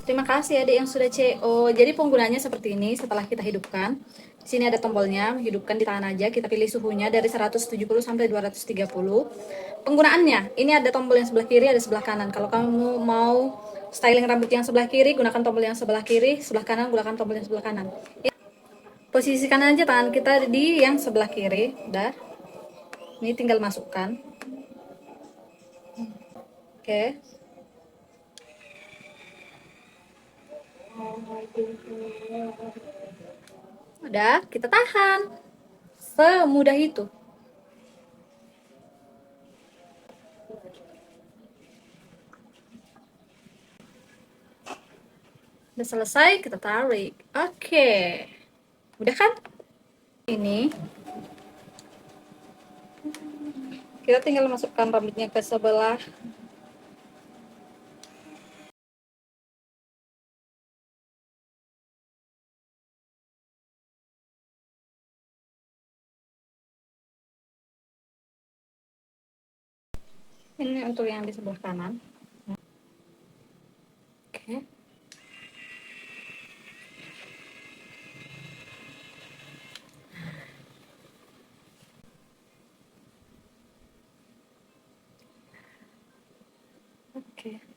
Terima kasih adik yang sudah CO. Jadi penggunanya seperti ini setelah kita hidupkan. Di sini ada tombolnya, hidupkan di tangan aja. Kita pilih suhunya dari 170 sampai 230. Penggunaannya, ini ada tombol yang sebelah kiri, ada sebelah kanan. Kalau kamu mau styling rambut yang sebelah kiri, gunakan tombol yang sebelah kiri. Sebelah kanan, gunakan tombol yang sebelah kanan. Posisikan aja tangan kita di yang sebelah kiri. Udah. Ini tinggal masukkan. Oke. Udah, kita tahan. Semudah itu. Udah selesai, kita tarik. Oke. Udah kan? Ini kita tinggal masukkan rambutnya ke sebelah ini untuk yang di sebelah kanan. Oke. Oke.